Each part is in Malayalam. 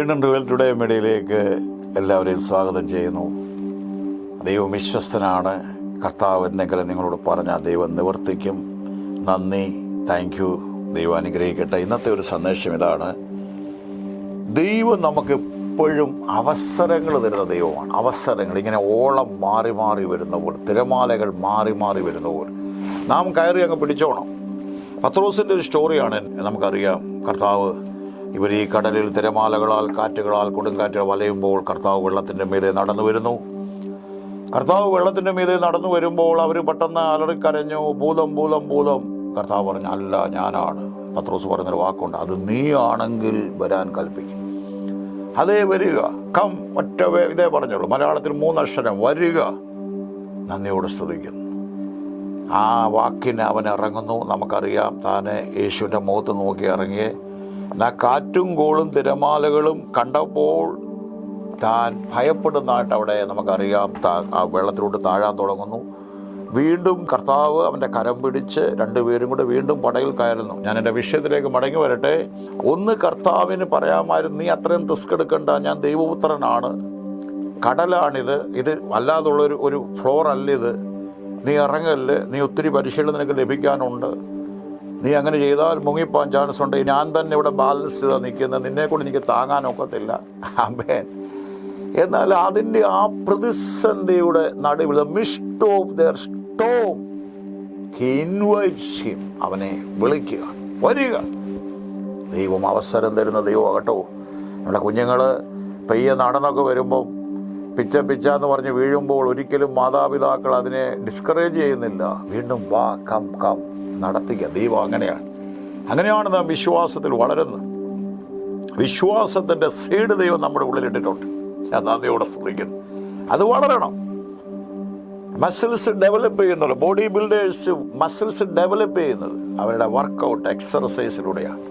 വീണ്ടും റിവൽ ടുഡേ മീഡിയയിലേക്ക് എല്ലാവരെയും സ്വാഗതം ചെയ്യുന്നു. ദൈവം വിശ്വസ്തനാണ്. കർത്താവ് എന്തെങ്കിലും നിങ്ങളോട് പറഞ്ഞാൽ ദൈവം നിവർത്തിക്കും. നന്ദി, താങ്ക് യു. ദൈവം അനുഗ്രഹിക്കട്ടെ. ഇന്നത്തെ ഒരു സന്ദേശം ഇതാണ്: ദൈവം നമുക്ക് എപ്പോഴും അവസരങ്ങൾ തരുന്ന ദൈവമാണ്. അവസരങ്ങൾ ഇങ്ങനെ ഓളം മാറി മാറി വരുന്ന പോലെ, തിരമാലകൾ മാറി മാറി വരുന്ന പോലെ നാം കയറി അങ്ങ് പിടിച്ചോണം. പത്രോസിൻ്റെ ഒരു സ്റ്റോറിയാണ് നമുക്കറിയാം. കർത്താവ് ഇവർ ഈ കടലിൽ തിരമാലകളാൽ, കാറ്റുകളാൽ, കൊടുങ്കാറ്റുകൾ വലയുമ്പോൾ കർത്താവ് വെള്ളത്തിൻ്റെ മീതെ നടന്നു വരുന്നു. കർത്താവ് വെള്ളത്തിൻ്റെ മീതെ നടന്നു വരുമ്പോൾ അവർ പെട്ടെന്ന് അലറിക്കരഞ്ഞു, ഭൂതം ഭൂതം ഭൂതം. കർത്താവ് പറഞ്ഞു, അല്ല, ഞാനാണ്. പത്രോസ് പറഞ്ഞൊരു വാക്കുണ്ട്, അത് നീ ആണെങ്കിൽ വരാൻ കൽപ്പിക്കും. അതേ, വരിക, കം. ഒറ്റ ഇതേ പറഞ്ഞുള്ളൂ. മലയാളത്തിൽ 3 അക്ഷരം, വരിക. നന്ദിയോടെ സ്തുതിക്കുന്നു. ആ വാക്കിന് അവൻ ഇറങ്ങുന്നു. നമുക്കറിയാം, താനെ യേശുവിൻ്റെ മുഖത്ത് നോക്കി ഇറങ്ങിയേ. കാറ്റും കോളും തിരമാലകളും കണ്ടപ്പോൾ താൻ ഭയപ്പെടുന്നതായിട്ട് അവിടെ നമുക്കറിയാം. ആ വെള്ളത്തിലോട്ട് താഴാൻ തുടങ്ങുന്നു. വീണ്ടും കർത്താവ് അവൻ്റെ കരം പിടിച്ച് രണ്ടുപേരും കൂടെ വീണ്ടും പടയിൽ കയറുന്നു. ഞാൻ എൻ്റെ വിഷയത്തിലേക്ക് മടങ്ങി വരട്ടെ. ഒന്ന്, കർത്താവിന് പറയാമായിരുന്നു, നീ അത്രയും റിസ്ക് എടുക്കണ്ട, ഞാൻ ദൈവപുത്രനാണ്, കടലാണിത്, ഇത് അല്ലാതുള്ളൊരു ഫ്ലോർ അല്ല ഇത്, നീ ഇറങ്ങല്ല്, നീ ഒത്തിരി പരിശീലനം നിനക്ക് ലഭിക്കാനുണ്ട്, നീ അങ്ങനെ ചെയ്താൽ മുങ്ങിപ്പോകാൻ ചാൻസ് ഉണ്ട്, ഞാൻ തന്നെ ഇവിടെ ബാലൻസ് ചെയ്താൽ നിൽക്കുന്നത്, നിന്നെക്കൊണ്ട് എനിക്ക് താങ്ങാനൊക്കത്തില്ല. ആമേൻ. എന്നാൽ അതിൻ്റെ ആ പ്രതിസന്ധിയുടെ നടുവിൽ, mist of their Storm, he invites him, അവനെ വിളിക്കുക, വരിക. ദൈവം അവസരം തരുന്ന ദൈവമാകട്ടോ. നമ്മുടെ കുഞ്ഞുങ്ങൾ പെയ്യെ നടന്നൊക്കെ വരുമ്പം പിച്ച എന്ന് പറഞ്ഞ് വീഴുമ്പോൾ ഒരിക്കലും മാതാപിതാക്കൾ അതിനെ ഡിസ്കറേജ് ചെയ്യുന്നില്ല. വീണ്ടും വാ, കം കം, നടത്തിക്കുക. ദൈവം അങ്ങനെയാണ് നാം വിശ്വാസത്തിൽ വളരുന്നത്. വിശ്വാസത്തിൻ്റെ സീഡ് ദൈവം നമ്മുടെ ഉള്ളിലിട്ടിട്ടുണ്ട്. ഞാൻ നന്ദിയോടെ സ്തുതിക്കുന്നു. അത് വളരണം. മസിൽസ് ഡെവലപ്പ് ചെയ്യുന്നത്, ബോഡി ബിൽഡേഴ്സ് മസിൽസ് ഡെവലപ്പ് ചെയ്യുന്നത് അവരുടെ വർക്കൗട്ട് എക്സർസൈസിലൂടെയാണ്.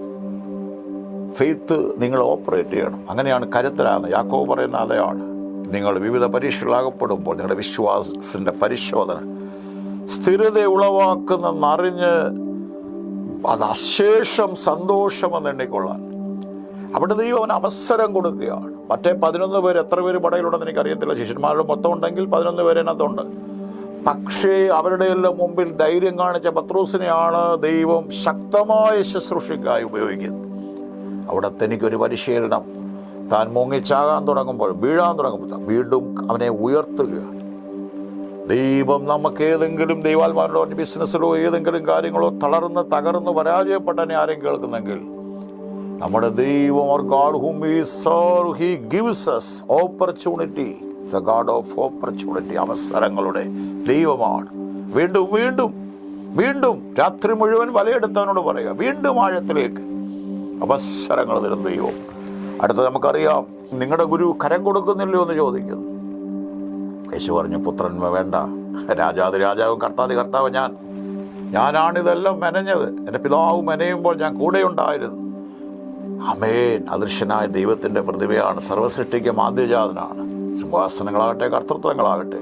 ഫെയ്ത്ത് നിങ്ങൾ ഓപ്പറേറ്റ് ചെയ്യണം. അങ്ങനെയാണ് കരുത്തരാകുന്നത്. യാക്കോബ് പറയുന്ന അതാണ്. നിങ്ങൾ വിവിധ പരീക്ഷകളാകപ്പെടുമ്പോൾ നിങ്ങളുടെ വിശ്വാസത്തിൻ്റെ പരിശോധന സ്ഥിരത ഉളവാക്കുന്നെന്നറിഞ്ഞ് അത് അശേഷം സന്തോഷമെന്ന് എണ്ണിക്കൊള്ളാൻ അവിടെ ദൈവം അവന് അവസരം കൊടുക്കുകയാണ്. മറ്റേ 11 പേര്, എത്ര പേര് പടയിലുണ്ടെന്ന് എനിക്കറിയത്തില്ല, ശിഷ്യന്മാരുടെ മൊത്തം ഉണ്ടെങ്കിൽ 11 പേര് അതിനകത്തുണ്ട്. പക്ഷേ അവരുടെ എല്ലാം മുമ്പിൽ ധൈര്യം കാണിച്ച പത്രോസിനെയാണ് ദൈവം ശക്തമായ ശുശ്രൂഷയ്ക്കായി ഉപയോഗിക്കുന്നത്. അവിടെ തനിക്കൊരു പരിശീലനം. താൻ മുങ്ങിച്ചാകാൻ തുടങ്ങുമ്പോൾ, വീഴാൻ തുടങ്ങുമ്പോൾ വീണ്ടും അവനെ ഉയർത്തുകയാണ്. ദൈവം നമുക്ക് ഏതെങ്കിലും ദൈവാത്മാരുടെ ബിസിനസ്സിലോ ഏതെങ്കിലും കാര്യങ്ങളോ തകർന്ന് പരാജയപ്പെട്ടനെ ആരും കേൾക്കുന്നെങ്കിൽ, നമ്മുടെ ദൈവം, our God whom we serve, he gives us opportunity, the God of opportunity, അവസരങ്ങളുടെ ദൈവമാണ്. വീണ്ടും വീണ്ടും വീണ്ടും രാത്രി മുഴുവൻ വലയെടുത്തവനോട് പറയുക, വീണ്ടും ആഴത്തിലേക്ക് അവസരങ്ങൾ തരുന്ന ദൈവം. അടുത്ത നമുക്കറിയാം, നിങ്ങളുടെ ഗുരു കരം കൊടുക്കുന്നില്ലയോ എന്ന് ചോദിക്കുന്നു. യേശു പറഞ്ഞു, പുത്രൻ വേണ്ട, രാജാവും കർത്താവ് ഞാനാണിതെല്ലാം മെനഞ്ഞത്, എൻ്റെ പിതാവ് മെനയുമ്പോൾ ഞാൻ കൂടെയുണ്ടായിരുന്നു. ആമേൻ. അദൃശ്യനായ ദൈവത്തിൻ്റെ പ്രതിഭയാണ്. സർവസൃഷ്ടിക്കും ആദ്യജാതനാണ്. സിംഹാസനങ്ങളാകട്ടെ, കർത്തൃത്വങ്ങളാകട്ടെ,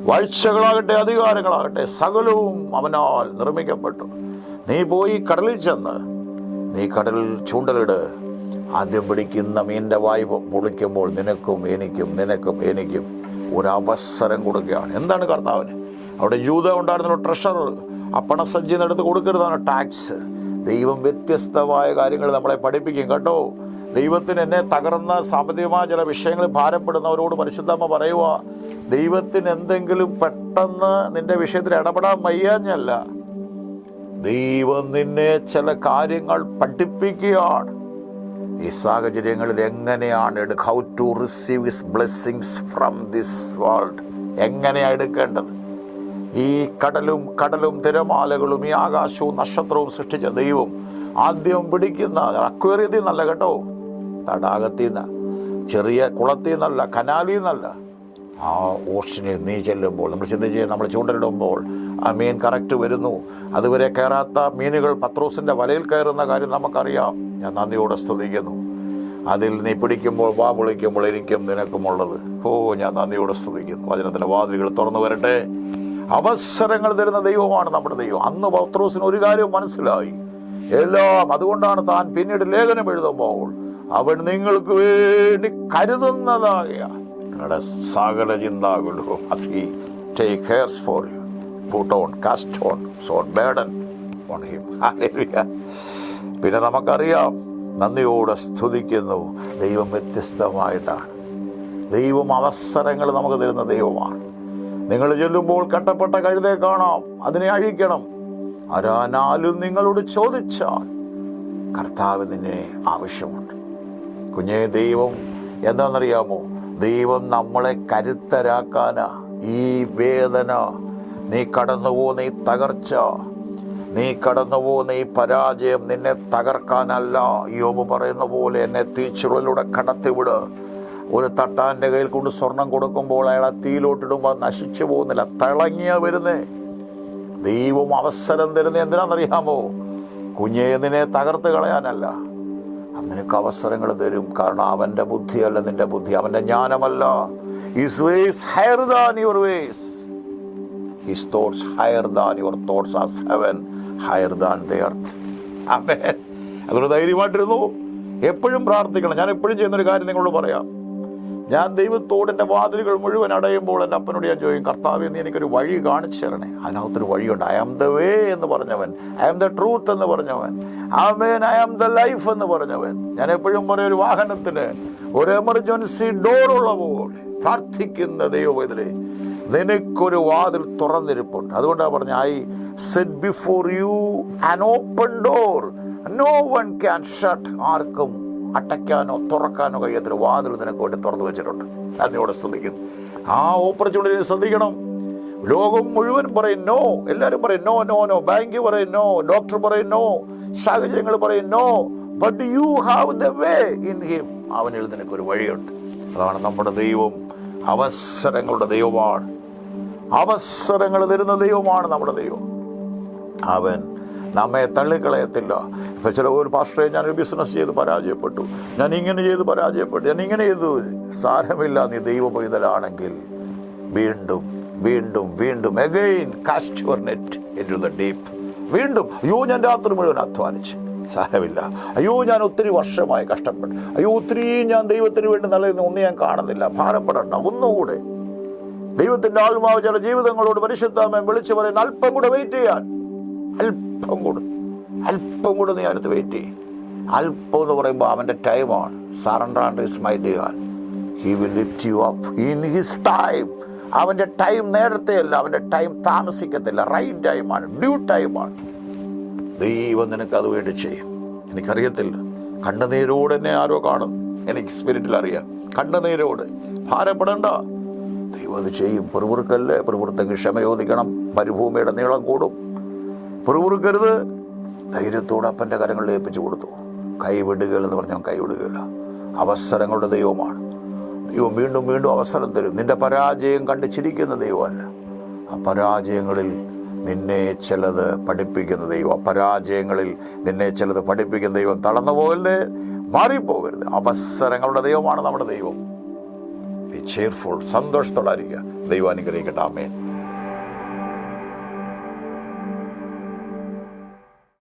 വാഴ്ചകളാകട്ടെ, അധികാരങ്ങളാകട്ടെ, സകലവും അവനാൽ നിർമ്മിക്കപ്പെട്ടു. നീ പോയി കടലിൽ ചെന്ന് നീ കടലിൽ ചൂണ്ടലിട്. ആദ്യം പിടിക്കുന്ന മീനിൻ്റെ വായ് പൊളിക്കുമ്പോൾ നിനക്കും എനിക്കും ഒരവസരം കൊടുക്കുകയാണ്. എന്താണ് കർത്താവിന് അവിടെ യൂദ ഉണ്ടായിരുന്ന ട്രഷർ, ആ പണസഞ്ചിന്ന് എടുത്ത് കൊടുക്കരുതാണ് ടാക്സ്. ദൈവം വ്യത്യസ്തമായ കാര്യങ്ങൾ നമ്മളെ പഠിപ്പിക്കും കേട്ടോ. ദൈവത്തിന് എന്നെ തകർന്ന സാമ്പത്തികമായ ചില വിഷയങ്ങളിൽ ഭാരപ്പെടുന്നവരോട് പരിശുദ്ധമ്മ പറയുക, ദൈവത്തിന് എന്തെങ്കിലും പെട്ടെന്ന് നിന്റെ വിഷയത്തിൽ ഇടപെടാൻ വയ്യാഞ്ഞല്ല, ദൈവം നിന്നെ ചില കാര്യങ്ങൾ പഠിപ്പിക്കുകയാണ്. ഈ സാഹചര്യങ്ങളിൽ എങ്ങനെയാണ് how to receive his blessings from this world, എങ്ങനെയാണ് എടുക്കേണ്ടത്. ഈ കടലും തിരമാലകളും ഈ ആകാശവും നക്ഷത്രവും സൃഷ്ടിച്ച ദൈവം ആദ്യം പിടിക്കുന്ന അക്വേറിയത്തിൽ നിന്നല്ല കേട്ടോ, തടാകത്തിൽ നിന്ന്, ചെറിയ കുളത്തിൽ നിന്നല്ല, കനാലിൽ നിന്നല്ല, ആ ഓഷനിൽ നീ ചെല്ലുമ്പോൾ നമ്മൾ ചിന്തിച്ച് നമ്മൾ ചൂണ്ടലിടുമ്പോൾ ആ മീൻ കറക്റ്റ് വരുന്നു. അതുവരെ കയറാത്ത മീനുകൾ പത്രോസിൻ്റെ വലയിൽ കയറുന്ന കാര്യം നമുക്കറിയാം. ഞാൻ നന്ദിയോടെ സ്തുതിക്കുന്നു. അതിൽ നീ പിടിക്കുമ്പോൾ, വാ പൊളിക്കുമ്പോൾ എനിക്കും നിനക്കുമുള്ളത്. ഞാൻ നന്ദിയോടെ സ്തുതിക്കുന്നു. വചനത്തിൻ്റെ വാതിലുകൾ തുറന്നു വരട്ടെ. അവസരങ്ങൾ തരുന്ന ദൈവമാണ് നമ്മുടെ ദൈവം. അന്ന് പത്രോസിന് ഒരു കാര്യം മനസ്സിലായി, എല്ലാം. അതുകൊണ്ടാണ് താൻ പിന്നീട് ലേഖനം എഴുതുമ്പോൾ അവൻ നിങ്ങൾക്ക് വേണ്ടി കരുതുന്നതായ നിങ്ങളുടെ സകല ചിന്താകുലവും as he take cares for you. Put on, cast on, so burden on him. Hallelujah. പിന്നെ നമുക്കറിയാം, നന്ദിയോടെ സ്തുതിക്കുന്നു. ദൈവം വ്യത്യസ്തമായിട്ടാണ്. ദൈവം അവസരങ്ങൾ നമുക്ക് തരുന്ന ദൈവമാണ്. നിങ്ങൾ ചെല്ലുമ്പോൾ കട്ടപ്പെട്ട കഴുതയെ കാണാം, അതിനെ അഴിക്കണം. ആരാനാലും നിങ്ങളോട് ചോദിച്ചാൽ കർത്താവ് നിന്നെ ആവശ്യമുണ്ട്. കുഞ്ഞേ, ദൈവം എന്താണെന്നറിയാമോ? ദൈവം നമ്മളെ കരുത്തരാക്കാനാ. ഈ വേദന, നീ കടന്നു പോകുന്ന ഈ തകർച്ച, നീ കടന്നു പോകുന്ന ഈ പരാജയം നിന്നെ തകർക്കാനല്ല. യോബ് പറയുന്ന പോലെ എന്നെ തീച്ചുരുളിലൂടെ കടത്തിവിട്. ഒരു തട്ടാൻ്റെ കയ്യിൽ കൊണ്ട് സ്വർണം കൊടുക്കുമ്പോൾ അയാളെ തീയിലോട്ടിടുമ്പോൾ നശിച്ചു പോകുന്നില്ല, തിളങ്ങിയ വരുന്നേ. ദൈവം അവസരം തരുന്നത് എന്തിനാണെന്നറിയാമോ? കുഞ്ഞേ, നിന്നെ തകർത്ത് കളയാനല്ല. നിനക്ക് അവസരങ്ങൾ തരും. കാരണം അവൻ്റെ ബുദ്ധിയല്ല നിന്റെ ബുദ്ധി, അവൻ്റെ ജ്ഞാനമല്ല. His ways higher than your ways. His thoughts higher than your thoughts, as heaven higher than the earth. ആമേൻ. അതുകൊണ്ട് ധൈര്യമായിട്ടിരുന്നു. എപ്പോഴും പ്രാർത്ഥിക്കണം. ഞാൻ എപ്പോഴും ചെയ്യുന്നൊരു കാര്യം നിങ്ങളോട് പറയാം. ഞാൻ ദൈവത്തോടിൻ്റെ വാതിലുകൾ മുഴുവൻ അടയുമ്പോൾ എൻ്റെ അപ്പനോട് ഞാൻ ചോദിക്കും, കർത്താവേ, നീ എനിക്കൊരു വഴി കാണിച്ചു തരണേ. അതിനകത്തൊരു വഴിയുണ്ട്. ഐ ആം ദ വേ എന്ന് പറഞ്ഞവൻ, ഐ ആം ദ ട്രൂത്ത് എന്ന് പറഞ്ഞവൻ, ആമേൻ, ഐ ആം ദ ലൈഫ് എന്ന് പറഞ്ഞവൻ. ഞാൻ എപ്പോഴും പറയും, ഒരു വാഹനത്തിന് ഒരു എമർജൻസി ഡോർ ഉള്ള പോലെ പ്രാർത്ഥിക്കുന്ന ദൈവവേദനേ, നിനക്കൊരു വാതിൽ തുറന്നിരിപ്പുണ്ട്. അതുകൊണ്ടാണ് പറഞ്ഞ, I set before you an open door, no one can shut. ആർക്കും അടയ്ക്കാനോ തുറക്കാനോ കഴിയാത്തൊരു വാതിൽ നിനക്ക് വേണ്ടി തുറന്നു വെച്ചിട്ടുണ്ട്. അതിനോട് ശ്രദ്ധിക്കുന്നു. ആ ഓപ്പർച്യൂണിറ്റി ശ്രദ്ധിക്കണം. ലോകം മുഴുവൻ പറയും നോ, എല്ലാവരും പറയും നോ നോ നോ. ബാങ്ക് പറയും നോ, ഡോക്ടർ പറയും നോ, സാഹചര്യങ്ങൾ പറയും no. But you have the way in him. അവനിൽ നിനക്കൊരു വഴിയുണ്ട്. അതാണ് നമ്മുടെ ദൈവം. അവസരങ്ങളുടെ ദൈവമാണ്. അവസരങ്ങൾ തരുന്ന ദൈവമാണ് നമ്മുടെ ദൈവം. അവൻ നമ്മെ തള്ളിക്കളയത്തില്ല. ഇപ്പം ചില ഒരു പാസ്റ്ററെ, ഞാനൊരു ബിസിനസ് ചെയ്ത് പരാജയപ്പെട്ടു, ഞാൻ ഇങ്ങനെ ചെയ്ത് പരാജയപ്പെട്ടു, ഞാൻ ഇങ്ങനെ ചെയ്തു. സാരമില്ല, നീ ദൈവ പൈതലാണെങ്കിൽ വീണ്ടും വീണ്ടും വീണ്ടും again cast your net into the deep. വീണ്ടും, അയ്യോ ഞാൻ രാത്രി മുഴുവൻ അധ്വാനിച്ചു, സാരമില്ല. അയ്യോ ഞാൻ ഒത്തിരി വർഷമായി കഷ്ടപ്പെട്ടു, അയ്യോ ഒത്തിരി ഞാൻ ദൈവത്തിന് വേണ്ടി നൽകുന്ന ഒന്നും ഞാൻ കാണുന്നില്ല. ഭാരപ്പെടണ്ട. ഒന്നുകൂടെ ദൈവത്തിന്റെ ആത്മാവ് ചില ജീവിതങ്ങളോട് പരിശുദ്ധാത്മാവ് വിളിച്ചു പറയുന്ന, അല്പം കൂടെ വെയിറ്റ് ചെയ്യാൻ. അല്പം കൂടെ നീ അടുത്ത് വെയിറ്റ് ചെയ്യും. അല്പം എന്ന് പറയുമ്പോൾ അവൻ്റെ ടൈമാണ്. Surrender and his mighty hand. He will lift U up in his time. അവൻ്റെ ടൈം നേരത്തെ അല്ല, അവൻ്റെ ടൈം താമസിക്കത്തില്ല. റൈറ്റ് ടൈമാണ്, ഡ്യൂ ടൈമാണ്. ദൈവം നിനക്കത് വേണ്ടി ചെയ്യും. എനിക്കറിയത്തില്ല, കണ്ണുനീരോട് എന്നെ ആരോ കാണും. എനിക്ക് സ്പിരിറ്റിൽ അറിയാം. കണ്ണുനീരോട് ഭാരപ്പെടേണ്ട, ദൈവം അത് ചെയ്യും. പിറുപിറുക്കല്ലേ, പിറുപിറുത്തെങ്കിൽ ക്ഷമ ചോദിക്കണം. മരുഭൂമിയുടെ നീളം കൂടും. പിറുപിറുക്കരുത്. ധൈര്യത്തോടെ അപ്പൻ്റെ കരങ്ങളിൽ ഏൽപ്പിച്ചു കൊടുത്തു. കൈവിടുകയെന്ന് പറഞ്ഞാൽ കൈവിടുകയില്ല. അവസരങ്ങളുടെ ദൈവമാണ്. ദൈവം വീണ്ടും വീണ്ടും അവസരം തരും. നിന്റെ പരാജയം കണ്ട് ചിരിക്കുന്ന ദൈവമല്ല. ആ പരാജയങ്ങളിൽ നിന്നെ ചിലത് പഠിപ്പിക്കുന്ന ദൈവം. ആ പരാജയങ്ങളിൽ നിന്നെ ചിലത് പഠിപ്പിക്കുന്ന ദൈവം. തളർന്നു പോകരുത്, മാറിപ്പോകരുത്. അവസരങ്ങളുടെ ദൈവമാണ് നമ്മുടെ ദൈവം. B cheerful. സന്തോഷത്തോടെ ഇരിക്കുക. ദൈവം അനുഗ്രഹിക്കട്ടെ. ആമേൻ.